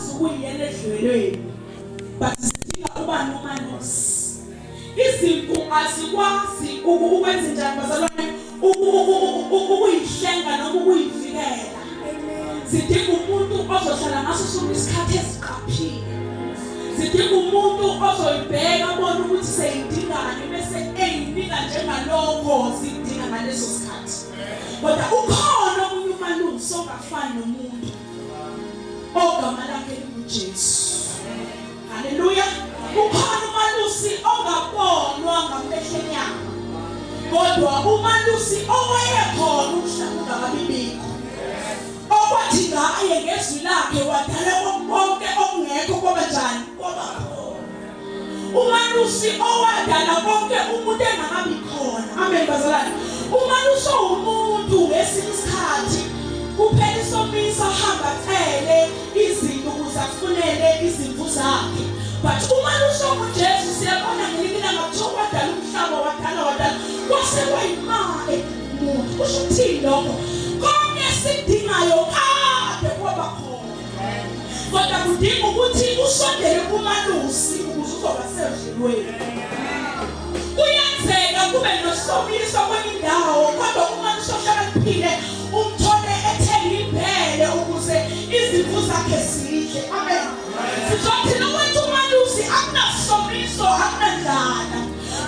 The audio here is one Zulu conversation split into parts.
sikwazi ukuyiyela edlelweni but sidinga uba nomalusi. Izinto asikwazi ukwenza njani bazalwane ukuyihlenga noma ukuyivikela. Sidinga umuntu ozohlala ngaso sonke isikhathi esiqaphile. Sidinga umuntu ozoyibheka abone ukuthi seyidingani bese eyinika njengalokho sidinga ngaleso sikhathi. Kodwa ukhona omunye umalusi ongafani nomuntu ogama lakhe linguJesu. Haleluya. Ukhona umalusi ongabonwa ngamehlo enyama, kodwa umalusi owayekhona umhlaba ungakabibikho, okwathi ngaye ngezwi lakhe wadala konke okungekho kwaba njani kwaba khona. Umalusi owadala konke umuntu engakabi khona. Amen bazalwane. Umalusi umuntu ngesinye isikhathi kuphela isomiso ahamba acele izinto ukuze afunele izimvu zakhe. But umalusi onguJesu siyabona ngelinye ngathiwa wadala umhlaba wadala kwase kwayimali umuntu. Kusho ukuthini lokho? Konke sidingayo kade kwaba khona. Kodwa kudinga ukuthi usondele kumalusi ukuze uzoba sedlelweni. Kuyenzeka kube nosomiso kwenye indawo kodwa umalusi ohlakaniphile umthole ethenge impele ukuze izimvu zakhe zidle. Amen. Sizothi nokuthi umalusi akunasomiso akunandlala,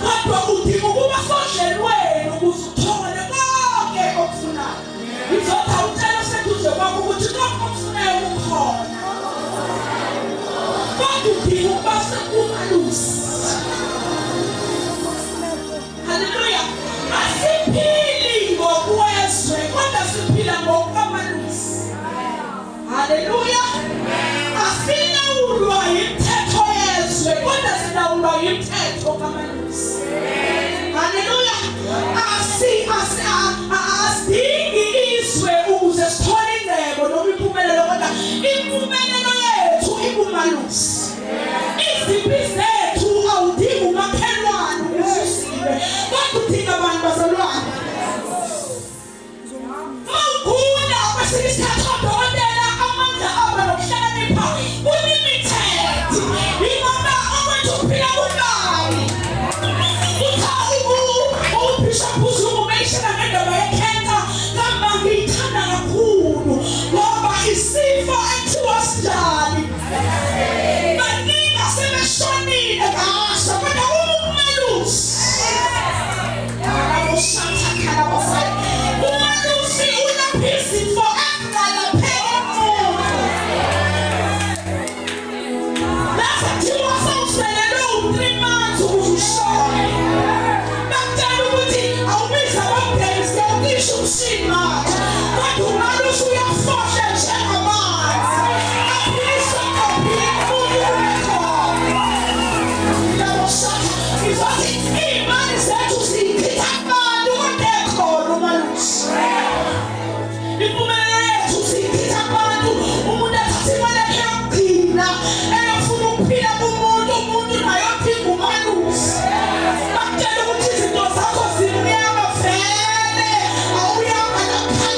kodwa udinga ukuba sodlelweni ukuze uthole konke okufunayo. Ngizothi awutshela seduze kwakho ukuthi konke okufunayo kukhona, kodwa udinga ukuba sekumalusi. Haleluya. Asiphili ngokwezwe kodwa siphila ngokwamalusi. Haleluya. Asilawulwa yimithetho yezwe kodwa silawulwa yimithetho kamalusi. Haleluya. Asidingi izwe ukuze sithole ingcebo noma impumelelo, kodwa impumelelo yethu ikumalusi. Iziphi zethu awudingi umakhelwane ukususile kodwa udinga abantu bazalwane. Mawugula kwesinye isikhathi odokotela amandla abo nokuhlakanipha unlimited. Ingoba okwethu uphila kubani. Ubishop uZungu beyishela ngendaba ye-cancer kamba ngiyithanda kakhulu ngoba isifo ekuthiwa sinjani. Baningi asebeshonile ngaso kodwa umalusi. Umalusi ulapha izifo ezingalapheki umuntu. Lazathiwa sawuselelwe 3 months ukuze ushone. Bakutshela ukuthi awubiza ababheki siyawutisha umshini manje, kodwa umalusi uyafohla njengamanzi. Aphilisa aphile umuntu ubekhona. Ngizothi iy'mali zethu siyichitha abantu kodwa ekhona umalusi. Impumelelo yethu siyichitha abantu, umuntu athatha imali yakhe yokugcina eyofuna ukuphila kumuntu, umuntu naye odinga umalusi. Bakutshela ukuthi izinto zakho zimnyama vele, awuyanga lapha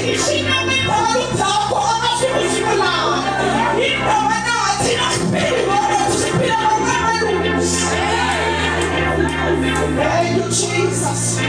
Thank you, Jesus.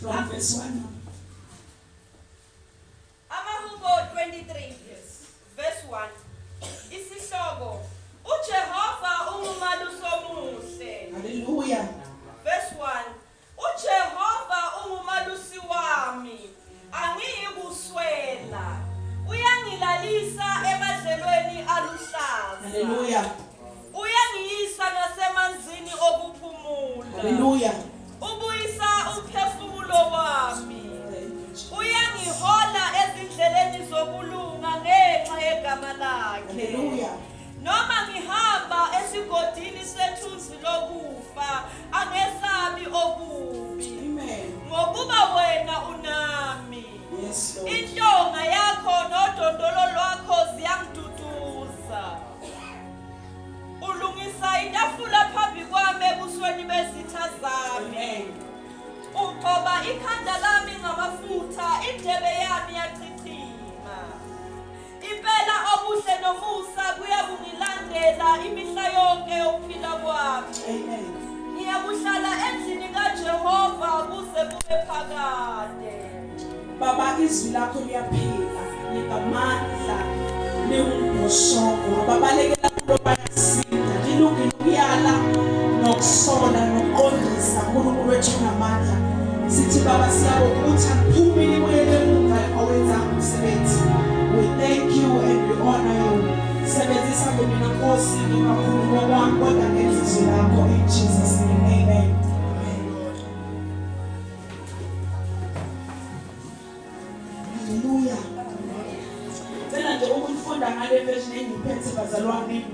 From verse 1. Amahubo 23. Yes. Verse 1. Isihloko. uJehova ungumalusi omuhle. Hallelujah. Verse 1. uJehova ungumalusi wami. Angiyikuswela. Uyangilalisa emadlelweni aluhlaza. Hallelujah. Uyangiyisa nasemanzini okuphumula. Hallelujah. Ubuyisa umphefumulo wami. Uyangihola ezindleleni zokulunga ngenxa yegama lakhe. Hallelujah. Noma ngihamba esigodini sethunzi lokufa, angesabi okubi. Amen. Ngokuba wena unami. Yes, Lord. Intonga yakho nodondolo lwakho ziyangduduza. Ulungisa itafula phambi kwami ebusweni bezitha zami. Amen. Uqoba ikhanda lami ngamafutha, indebe yami yachichima. Impela obuhle nomusa kuyakungilandela imihla yonke yokuphila kwami. Amen. Ngiyakuhlala endlini kaJehova kuze kube phakade. Baba, izwi lakho liyaphila, likamandla, liwumbosongo. Babalekela kulo bayasinda, lilungile ukuyala nokusola nokuqondisa uNkulunkulu wethu namandla. Sithi Baba siyabonga ukuthi akuphumile imuyele emuva owenza umsebenzi. We thank you and we honor you. Sebenzisa ke mina Nkosi ngikakhuluma kwami kodwa ngezizwi lakho in Jesus name. Amen. Hallelujah. Tena nje ukufunda ngale version engiphethe bazalwane.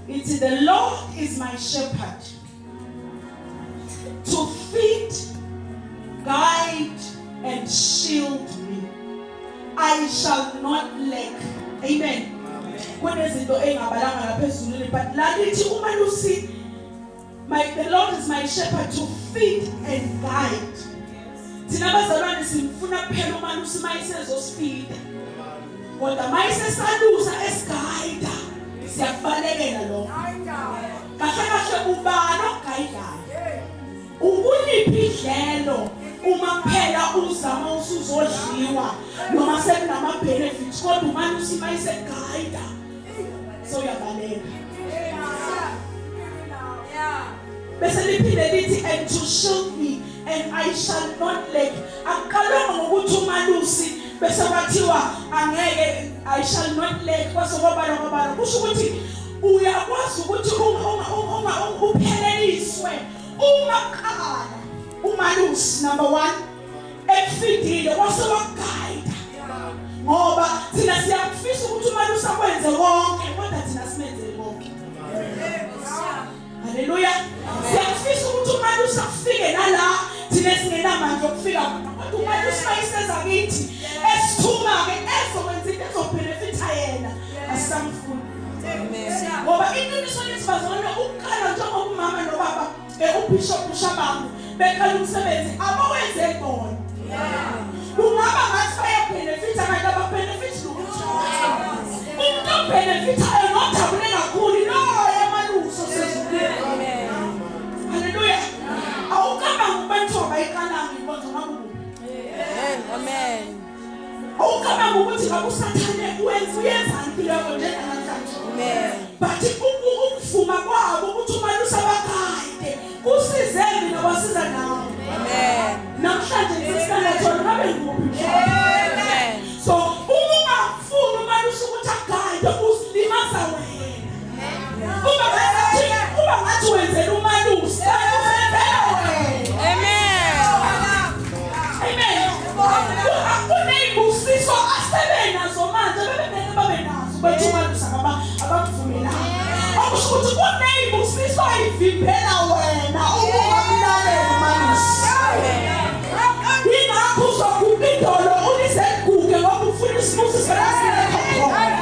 It's the Lord is my shepherd to feed, guide, and shield me. I shall not lack. Amen. Kunezinto engabalanga laphezulu but lalithi uma lusi the Lord is my shepherd to feed and guide. Thina bazalwane simfuna kuphela uma lusi mayisezosifida. Kodwa mayisesalusa esiguide siyakubalekela lokho. Kahle ubani oguidayo. Ukuniphi idlelo uma phela uzama usuzodliwa noma sekunama benefits kodwa uma lusi mayisegayida so uyabaleka. Bese liphinde lithi and to shield me and I shall not lack. Akalonga ngokuthi umalusi bese kwathiwa angeke I shall not lack kwase kwabala kusho ukuthi uyakwazi ukuthi uma upheleliswe uma qala umalusi number 1 ekufidile kwase wakugayida ngoba thina siyakufisa ukuthi umalusi akwenze konke kodwa thina simenze konke. Haleluya. Siyafisa ukuthi umalusi afike nala thina singenamandla okufika kodwa umalusi mayiseza kithi esithuma ke ezokwenza into ezobenefita yena asamfuni. Amen. Ngoba iqiniso lesibazalwane ukukhala njengoba umama nobaba ubishop uShabangu beqala umsebenzi abawenze khona. Kungaba ngathi bayabenefita abantu ababenefit ukuthi umuntu obenefitayo nojabule kakhulu lo yamalusi osezulwini. Amen. Haleluya. Awukaba ngubantu abayiqalanga inkonzo ngakho. Amen. Awukaba ukuthi ngakusathane uyenza impilo yakho njengamanje. Amen. But ukuvuma kwabo ukuthi umalusi abakayide kusize mina wasiza nawe. Amen. Namhlanje sisana thona ngabe nguphi. Amen. So ungafuna umalusi ukuthi akayide usilimaza wena. Uma ngathi wenzela umalusi ayosenzela wena. Amen. Amen. Kuneyibusiso asebenazo manje bebebeke babenazo bethi umalusi abakuvumela. Akusho ukuthi kuneyibusiso ayivimbela wena ukubulalela umalusi. Ingakho uzoguqa idolo uliseguge ngoba ufuna isibusiso lasilekho khona.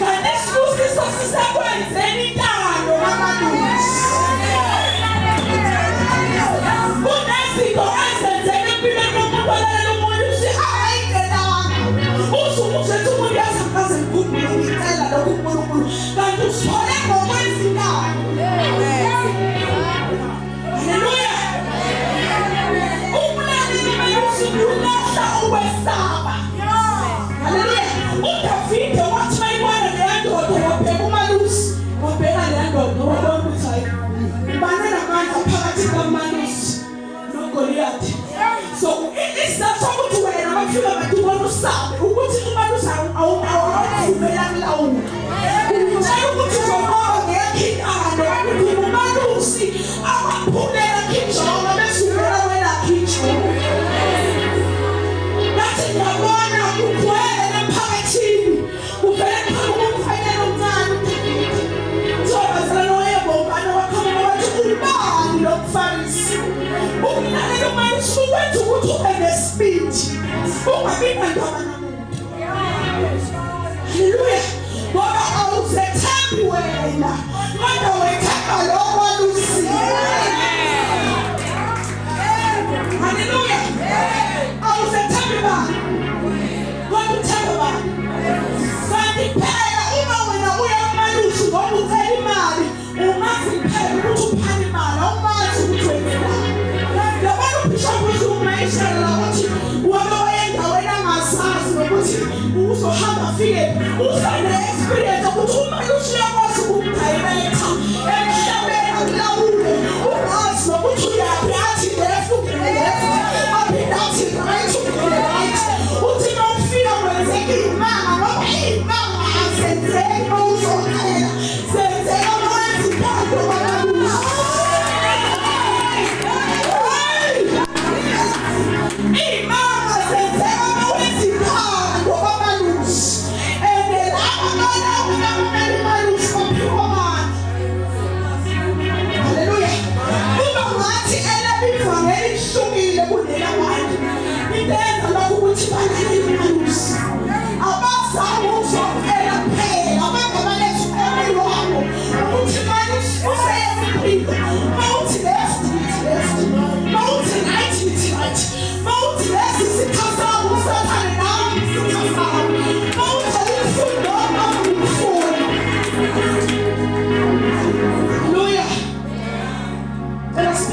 Kanti isibusiso sisekwenzeni intando kamalusi. Kunezinto ezenzeka empilweni yomuntu olalela umalusi ayingenanga. Usukuzethi umuntu yazakaze ngikhumbule ngicela lokhu uNkulunkulu kanti usithole ngokwezingalo. Haleluya. Umlaleli malusi ulahla ukwesaba. Haleluya. uDavide wathi mayibona le ndoda wabheka umalusi wabheka le ndoda wabona ukuthi hayi ubane namandla phakathi kamalusi noGoliathi. So isizathu sokuthi wena makufika abantu ubona usabe ukuthi umalusi awuvumela kulawula. Utshela ukuthi uzonqoba ngekhithane ukuthi umalusi awaphulela khijona besuvela wena khijona. Nathi ngiyabona kugcwele emphakathini kuvele phambi komfanyana omncane uDavide. Uzobazalwane wayebongana wakhona wathi ubani lo mfarisi. Ukulalela umalusi ukwenza ukuthi ube nespeed. Ungabi nandaba namuntu. Haleluya. Ngoba awuzethembi wena kodwa wethemba lo malusi. Haleluya. Awuzethembi bani kodwa uthemba bani. Kanti phela uma wena uya kumalusi ngoba ucela imali ungazi phela ukuthi uphana imali awumazi ukuthi wenzani. Yabona uBishop umayishela ukuthi wabe wayendaweni angazazi nokuthi uzohamba fike usane experience ukuthi umalusi uyakwazi ukugayela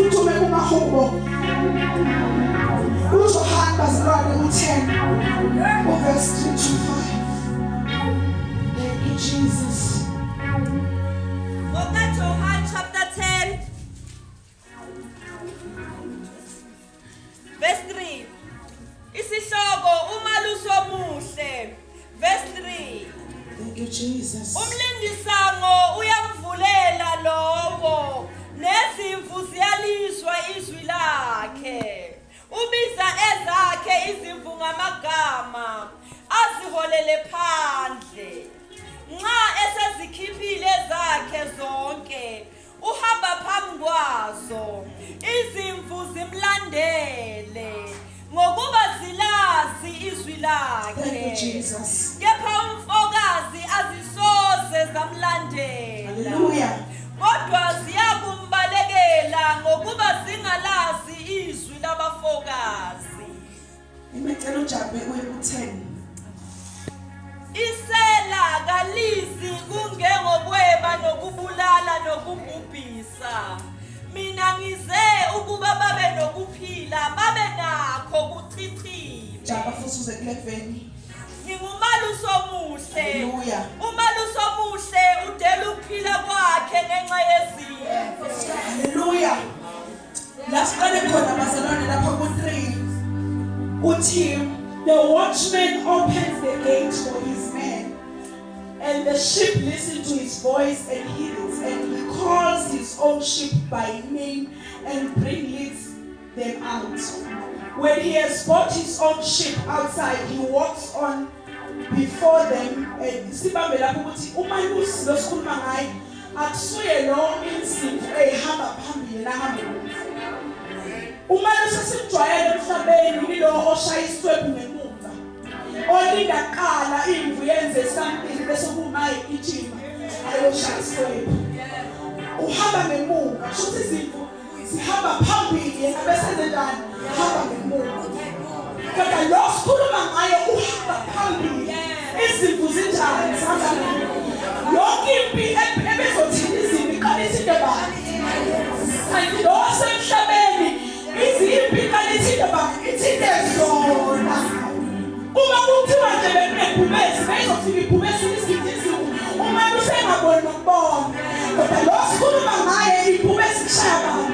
siphuthume kumahubo. uJohane bazalwane u10 verse 3 to 5. Thank you Jesus. John chapter 10 verse 3. Isihloko umalusi omuhle. Verse 3. Thank you Jesus. Umlindisango uyamvulela lowo nezimvu ziyalizwa izwi lakhe. Ubiza ezakhe izimvu ngamagama aziholele phandle. Nxa esezikhiphile zakhe zonke uhamba phambi kwazo izimvu zimlandele ngokuba zilazi izwi lakhe. Thank you Jesus. Kepha umfokazi azisoze zamlandela. Hallelujah. Kodwa ziyakumbalekela ngokuba zingalazi izwi labafokazi. Ngicela ujabe u10. Isela kalizi kungengokweba nokubulala nokubhubhisa. Mina ngize ukuba babe nokuphila babe nakho kuchichima. Jaba futhi uze kuleveni. Ngingumalusi omuhle. Hallelujah. Umalusi omuhle udela ukuphila kwakhe ngenxa yezimvu. Hallelujah. Lasiqale khona bazalwane lapha ku3. Uthi the watchman opens the gate for his men, and the sheep listen to his voice and hears, and he calls his own sheep by name and leads them out. When he has brought his own sheep outside, he walks on before them. And sibambe lapho ukuthi umalusi losikhuluma ngaye akusuye lo insimbi ehamba phambili nahamba. Umalusi simjwayele emhlabeni yilo oshaya isithwebhu ngemuva. Olinda qala imvu yenze something bese kumaye ijima ayoshaya isithwebhu. Uhamba ngemuva futhi izimvu zihamba phambili yena bese enzenjani hamba ngemuva. Kodwa lo sikhuluma ngaye uhamba phambili. Izimvu zinjani zihamba ngemuva. Yonke impi ebezothina izimvu iqalisa into bani. Kanti lo semhlabeni izimpi iqalisa into bani ithinte zona. Uma kuthiwa nje bekunebhubesi beyizofika ibhubesi isikhithi uma usengaboni nokubona. Kodwa lo sikhuluma ngaye ibhubesi kushaya abantu.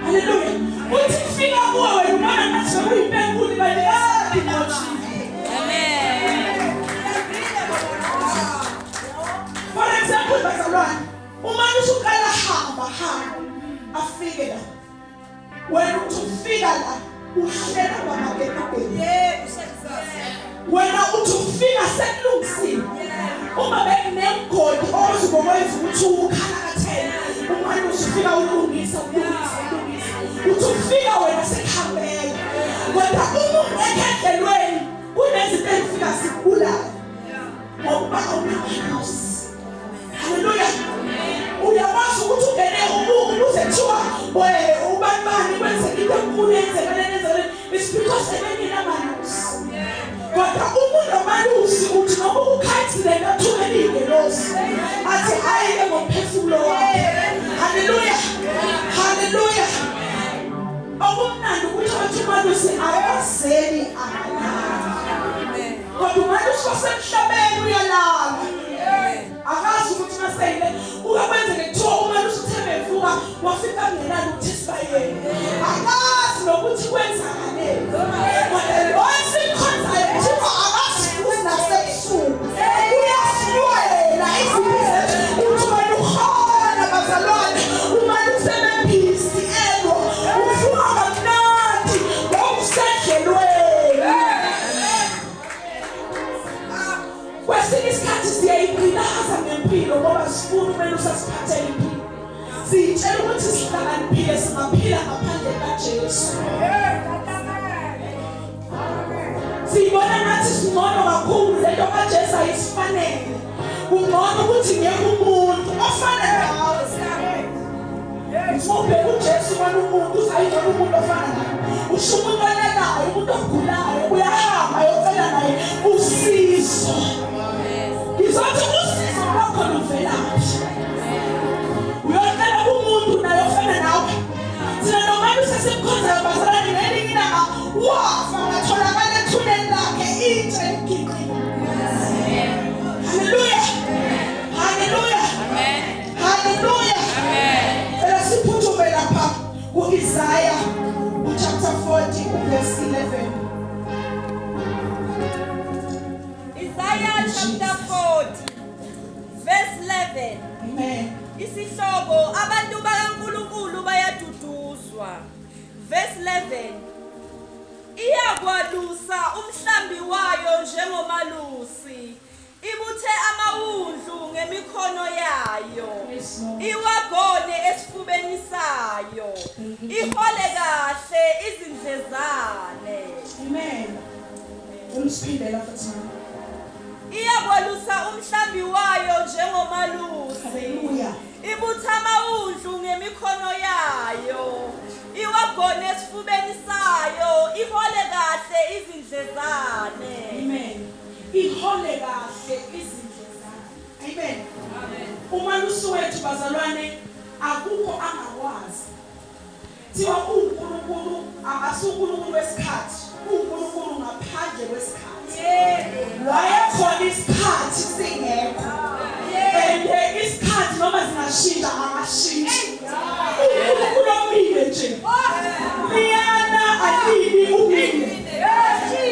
Hallelujah. Uthi kufika kuwe wena ubona ngathi uyipenkuli kanti nginothi. Amen. For example, bazalwane, umuntu usuqala hamba afike la. Wena uthi ufika la uhlela kwamaketokeni. Wena uthi ufika sekulungisiwe. Uma bekunengodi ozibokwenza ukuthi ukhalakathela, umuntu usufika ulungisa. Uthi ufika wena sekuhambela. Kodwa umuntu ekhendelweni kunezinto ezifika zikubulala. Ngokuba awunamanzi. Hallelujah. Uyakwazi ukuthi ungene ukuze kuthiwa ubani kwenze into enkulu yenzekelele. It's because ebeninamanzi. Kodwa umuntu amalusi uthi noma ukhathile athulelile losi. Athi hayi ngomphefumulo wakhe. Hallelujah. Hallelujah. Okumnandi ukuthi athi umalusi akazeli akalala. Kodwa umalusi wasemhlabeni uyalala. Akazi ukuthi masele ukwenze kuthiwa umalusi utheme evuka wafika ngenani ukuthi sibayeni. Akazi nokuthi kwenzakaleni. Kodwa lo sikhonzayo kuthiwa akasifuzi nasebusuku. Uyasiwela izinto zethu uthi wena ukhona bazalwane umalusi emebhizi elo uvuka kamnandi ngokusedlelweni. Kwesinye isikhathi siyayigqilaza ngempilo ngoba sifuna umalusi asiphathele impilo. Sitshela ukuthi sihlakaniphile singaphila ngaphandle kaJesu. Sibona ngathi singcono kakhulu lento kaJesu ayisifanele. Kungcono ukuthi ngeke umuntu ofana nawe. Ngizobheka uJesu bona umuntu usayithola umuntu ofana naye. Usho umuntu olalayo, umuntu ogulayo, uyahamba ayocela naye usizo. Ngizothi usizo lwakho luvelaphi? Uyocela Isihloko abantu bakaNkulunkulu bayaduduzwa. Verse 11. Iyakwalusa umhlambi wayo njengomalusi. Ibuthe amawundlu ngemikhono yayo. Iwagone esifubeni sayo. Ihole kahle izindlezane. Amen. Umsiphindela futhi. Iyakwalusa umhlambi wayo njengomalusi. Hallelujah. Ibutha amawundlu ngemikhono yayo. Iwagone esifubeni sayo. Ihole kahle izindlezane. Amen. Ihole kahle izindlezane. Amen. Amen. Umalusi wethu bazalwane akukho angakwazi. Thiwa uNkulunkulu akasuNkulunkulu wesikhathi. uNkulunkulu ngaphandle kwesikhathi. Wayekhona isikhathi singekho. And isikhathi noma singashintsha angashintshi. uNkulunkulu omile nje. Liyana alini umile.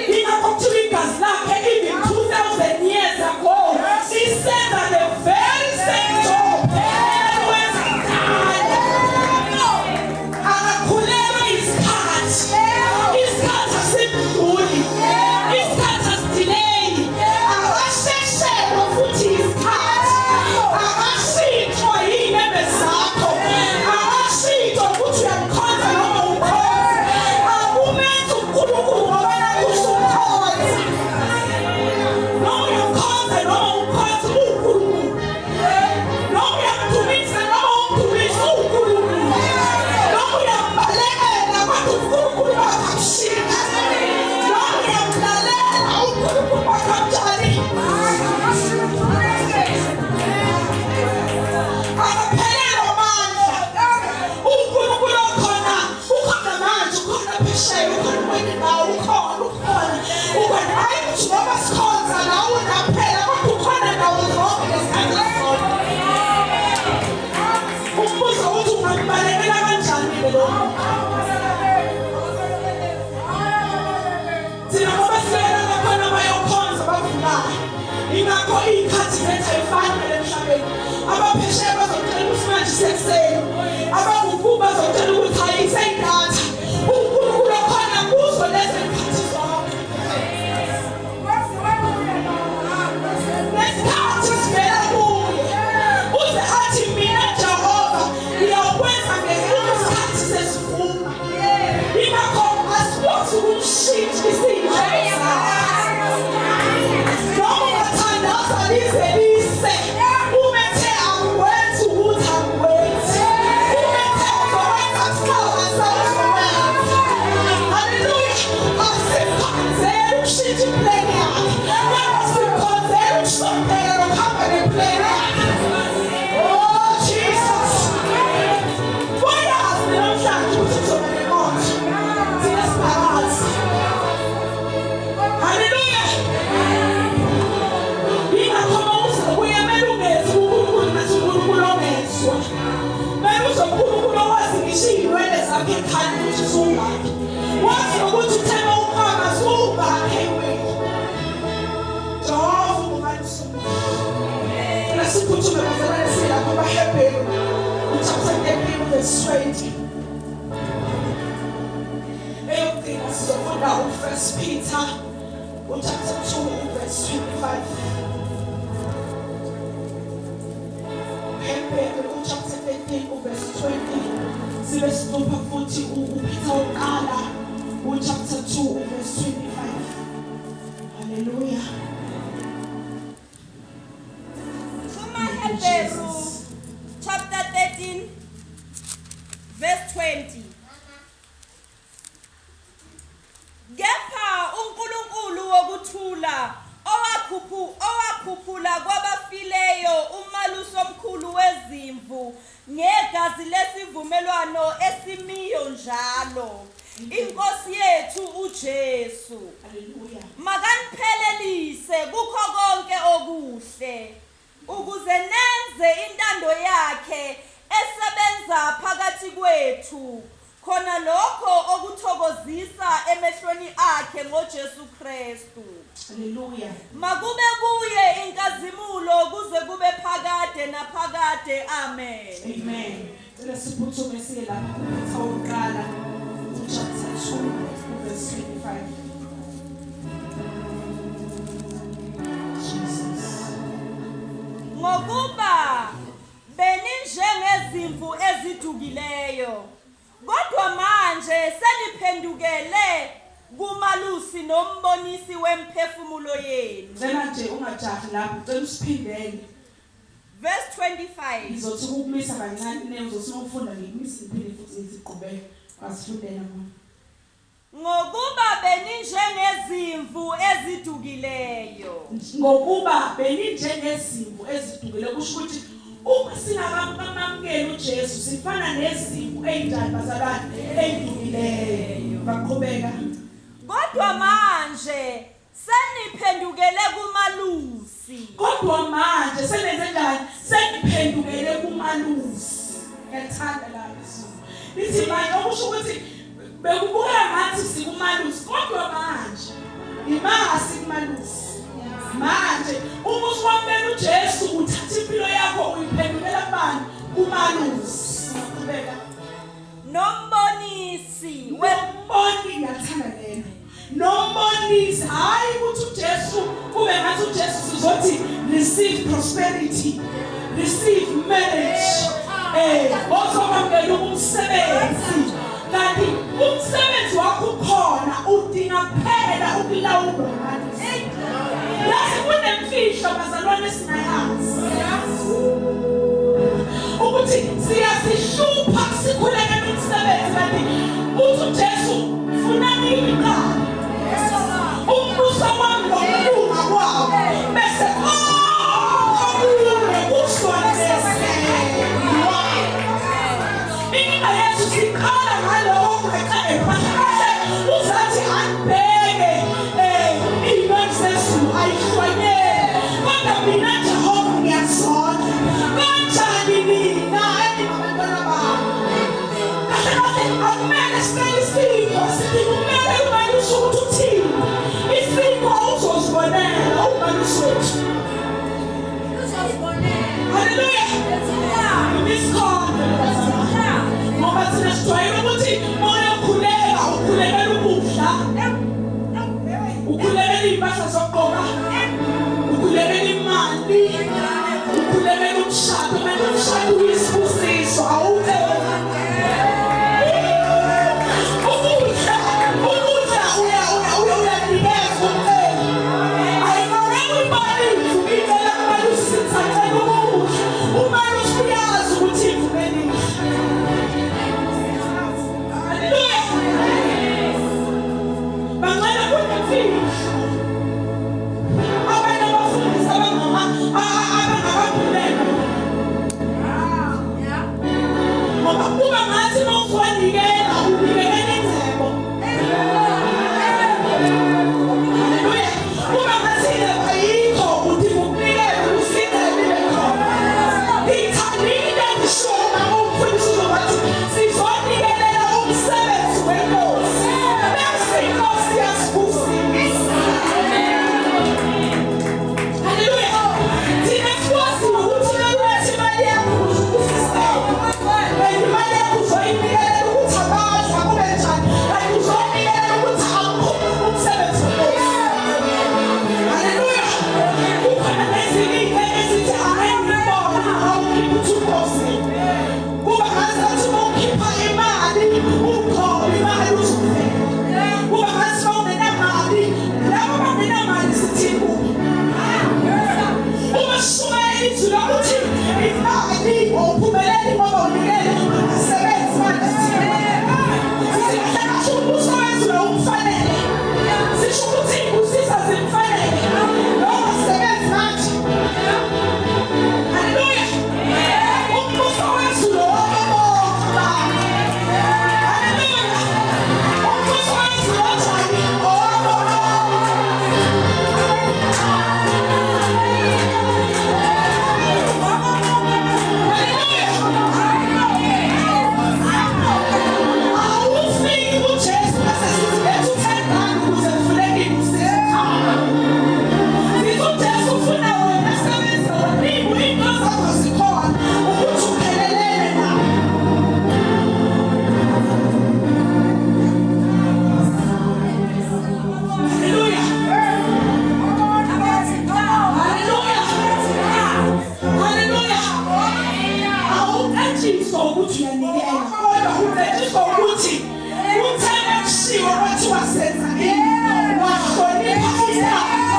Ingakuthiwa igazi lakhe even 2000 years ago. He said that the very same job. Akakhulelwa isikhathi. Isikhathi asidluli. Isikhathi asidelay. Akasheshelwa futhi isikhathi. Akashintshwa yinebe zakho. Akashintshwa ukuthi uyamkhonza noma umkhonza. Akumenzi uNkulunkulu ngoba nakusho umkhonza. Noma uyamkhonza noma umkhonza uNkulunkulu. Noma uyamdumisa noma umdumisa uNkulunkulu. Noma uyambalekela kodwa uNkulunkulu akakushintsha. Noma uyamlalela uNkulunkulu akamtshali. Akaphelelwa amandla. uNkulunkulu okhona manje, ukhona phesheya, ukhona kwenye indawo, ukhona. Hayi ukuthi noma sikhonza nawe unaphela kodwa ukhona ndawo zonke lesikhathi sisodwa. Umbuzo uthi ungambalekela kanjani-ke lokho? Thina ngoba siyela laphana bayokhonza bavulayo. Ingakho iy'khathi zethu ayifani emhlabeni. Abaphesheya bazokutshela ukuthi manje sekuseni. Abangukuba bazokutshela ukuthi hayi seyindatha. uNkulunkulu okhona kuzo lezo y'khathi zonke. Nesikhathi sivela kuye. Uze athi mina Jehova ngiyakwenza ngesinye isikhathi sesivuma. Ingakho asikwazi ukumshintsha izindlela zakhe. Noma ungathandaza lize lise. Umethe angikwenzi ukuthi angikwenzi. Umethe uzokwenza kusasa sawuzokwenza. Hallelujah. Asikhonzele ukushintsha impilweni yakhe. Asikhonzele ukusondela nokuhamba nempilweni yakhe. Oh Jesus. Uyazi namhlanje ukuthi kuzoba nenkonzo. Thina singakazi. Hallelujah. Ingakho uma uyamele ungezwa uNkulunkulu nathi uNkulunkulu ongezwa. Mele uzwe uNkulunkulu owazi ngisho iy'nwele zakhe ekhanda ukuthi sungakhi. Wazi nokuthi utheme umama sungakhi eyiweni. Jehova ungumalusi omkhulu. Nasiphuthume bazalwane silapho eHebheru chapter 13 verse 20. Eyokugcina sizofunda u1 Peter chapter 2 verse 25. Hebrew chapter 13 verse 20. Sibe sidopha futhi uPeter oqala chapter 2 verse 25. Hallelujah. Hebrew chapter 13 verse 20. Kepha uNkulunkulu wokuthula owakhuphula kwabafileyo umalusi omkhulu wezimvu ngegazi lesivumelwano esimiyo njalo, iNkosi yethu uJesu. Hallelujah. Makaniphelelise kukho konke okuhle ukuze nenze intando yakhe esebenza phakathi kwethu, khona lokho okuthokozisa emehlweni akhe ngoJesu Kristu. Hallelujah. Makube kuye inkazimulo kuze kube phakade naphakade. Amen. Amen. Lesiphuthume siye lapha kuPeter wokuqala chapter 2 verse 25. Jesus. Ngokuba beninjengezimvu ezidukileyo kodwa manje seliphendukele kumalusi nombonisi wemphefumulo yenu. Ngicela nje ungajahi lapho, ucela usiphindele. Verse 25. Ngizothi ukumisa kancane uzothi ufunda ngimisa iphinde futhi ngiziqhubeke wasifundela mama. Ngokuba beninjengezimvu ezidukileyo. Ngokuba beninjengezimvu ezidukileyo kusho ukuthi uma sinabamamukela uJesu sifana nezimvu ezinjani bazalwane ezidukileyo. Baqhubeka. Kodwa manje seniphendukele kumalusi. Kodwa manje senenze njani? Seniphendukele kumalusi. Ngethanda lapho. Lithi manje okusho ukuthi bekubuka ngathi sikumalusi kodwa manje imasi kumalusi. Manje uma uswamela uJesu uthatha impilo yakho uyiphendukela kubani? Kumalusi. Ngiyaqhubeka. Nombonisi wemboni ngiyathanda lena. Nombonisi hayi ukuthi uJesu kube ngathi uJesu sizothi receive prosperity, receive marriage. Ozomamukela umsebenzi. Kanti umsebenzi wakho ukhona udinga kuphela ukulawulwa ngathi. Yazi kunemfihlo bazalwane sinayazi. Ukuthi siyasishupha sikhuleke nomsebenzi kanti uthi uJesu ufuna nini na? Umbuso wami ngokulunga kwawo bese Yesu sikhala ngalowo ekhaya uzathi anibheke iy'nwele zezulu ayishwanyele kodwa mina Jehova ngiyazona kanjani nina abantwana bami kahle akumele sicele isipho sikumele umalusi ukuthi uthini isipho uzozibonela umalusi wethu. Hallelujah. Ngoba thina sijwayele ukuthi moya ukhuleka ukhulekela ukudla, ukhulekela iy'mpahla zokugqoka, ukhulekela imali, ukhulekela umshado. Manje umshado uyisibusiso awukho. Uyanikeza umceli. Ayingawe imali ivukile umalusi sithathela ukudla. Umalusi uyazi ukuthi ivukile. Hallelujah. ungatshiswa ukuthi uyanikela kodwa ungatshiswa ukuthi utheme kushiwo kwathi wasenza ini wahlonipha usapho.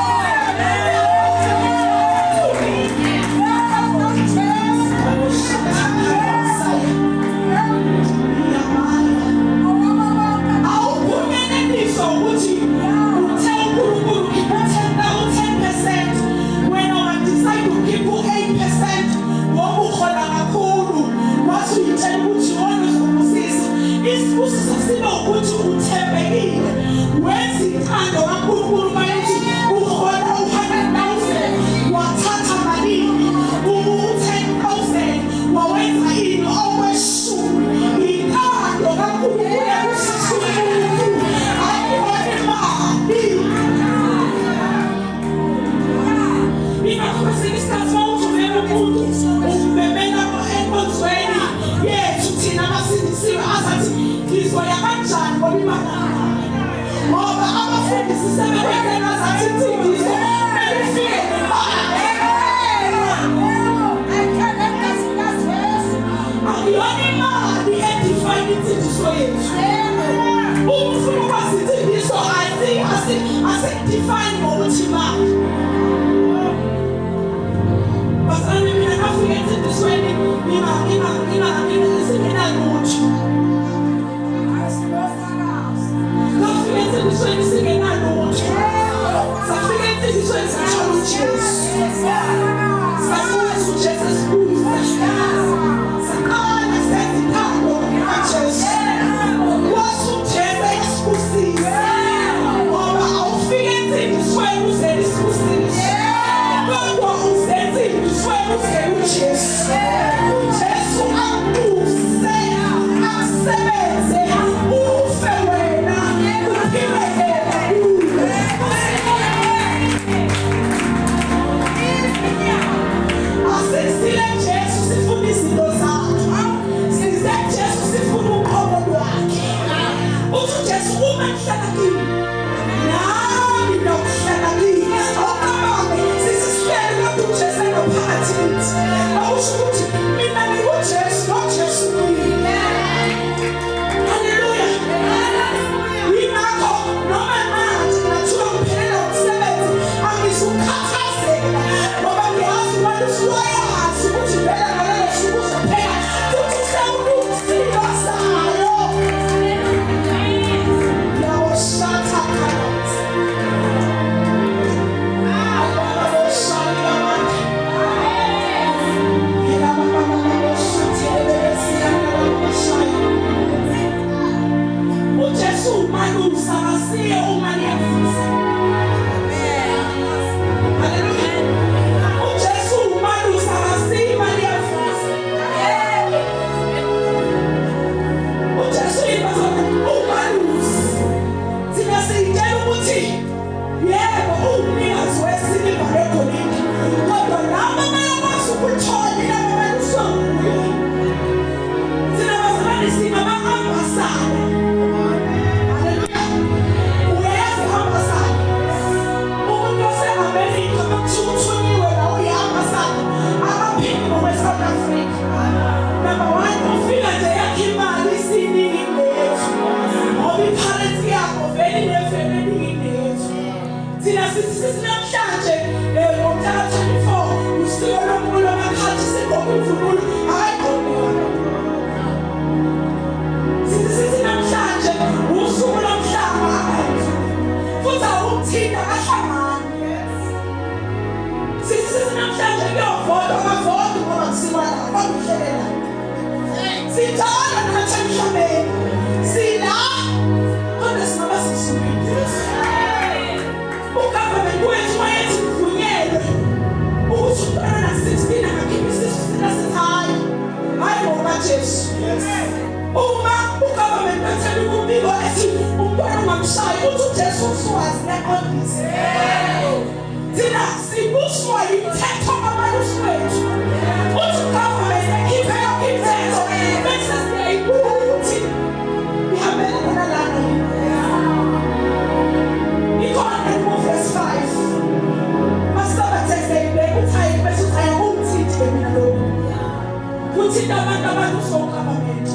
Sit down. Kodwa abantu sokuqabamela.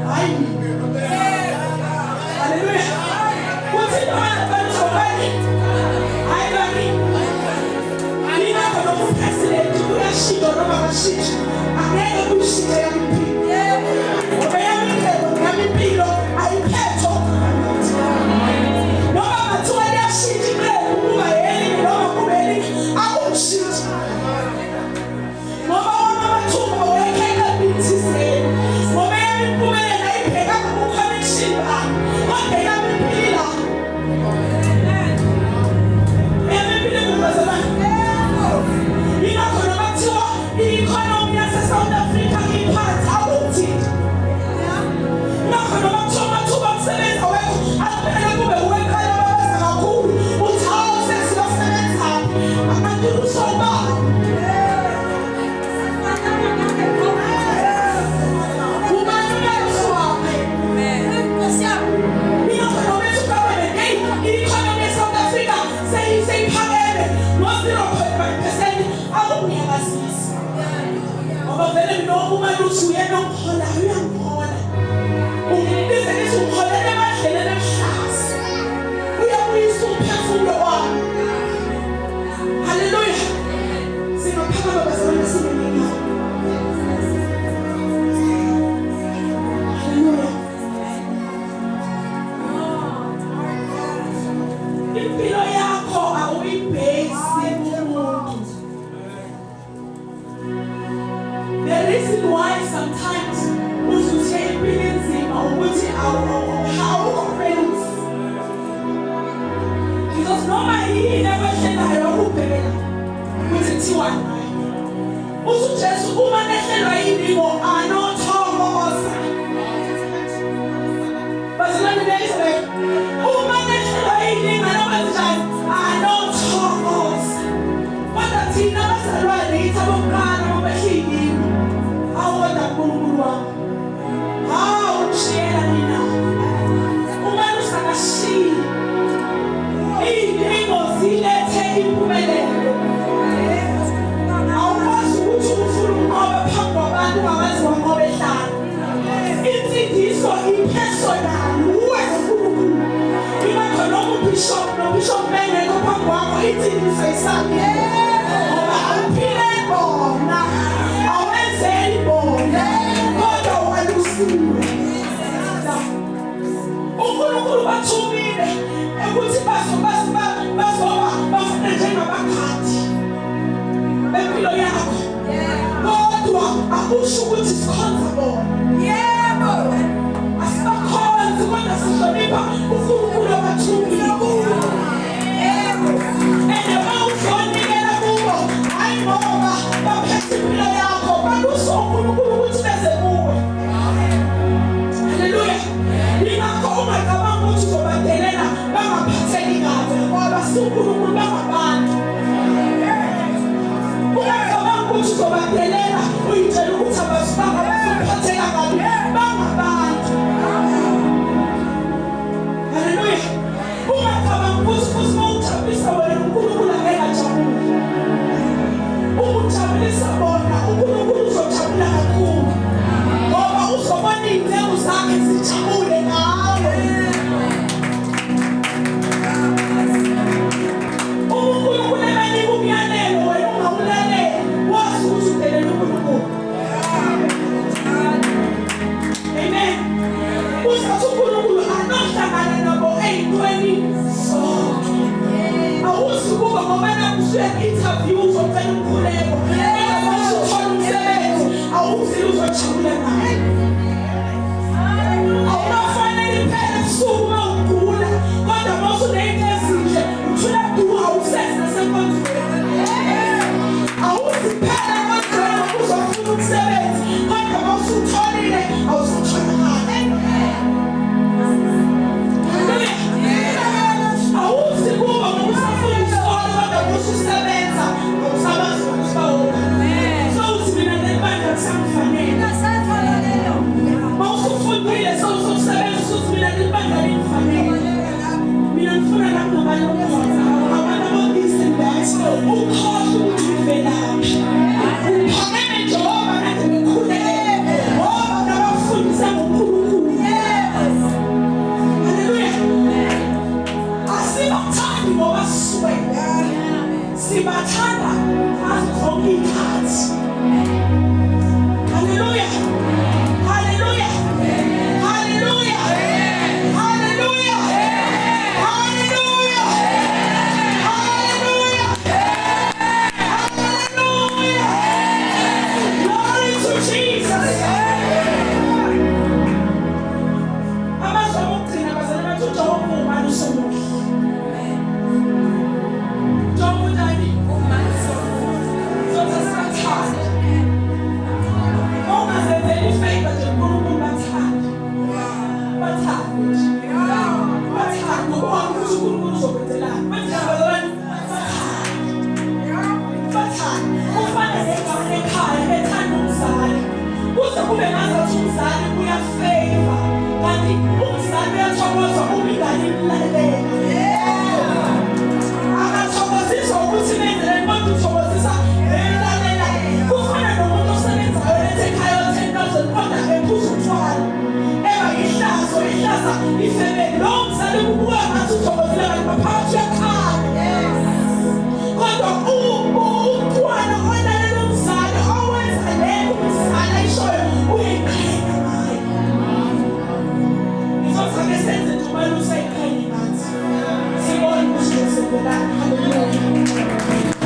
Hayi. Hallelujah. Kuthi abantu sokubani. Hayi bani. Ingakho nokupresident uyashintsha noma akashintshe. Angeke kushintshe impilo. Ngoba yami impilo ayiphetho. Noma bathiwa liyashintsha iqembu kuba yeli noma kubeli akushintsha. Ngoba wona amathuba wekheka bithizeni. Ngoba yami impumelelo ayibheka ku-connection bani. Kodwa yami impilo. Yami impilo ngumazalwane. Ingakho noma kuthiwa i-economy yase-South Africa iphansi akuthi. Ingakho noma kuthiwa amathuba omsebenzi awekho akumele kube uwekhaya ababaza kakhulu. Uthi hawu sesiyosebenzaphi? Abantu usobala. Sanfanele. ukuthi umzali uyafavor kanti umzali uyathokoza uma ingane imlalela. Akathokoziswa ukuthi nenzele kodwa uthokozisa elalela. Kufana nomuntu osebenzayo lethe ekhaya 10,000 kodwa ephuza utshwala eba ihlazo ihlaza ifemeli. Lo mzali kubuka ngathi uthokozile kanti maphakathi uyakhala. Kodwa umntwana olalela umzali owenza lento umzali ayishoyo uyiqhenya ngayo. Ngizozake senze njengoba usayiqhenya ngathi. Sibone ukuthi usebenza. Hallelujah.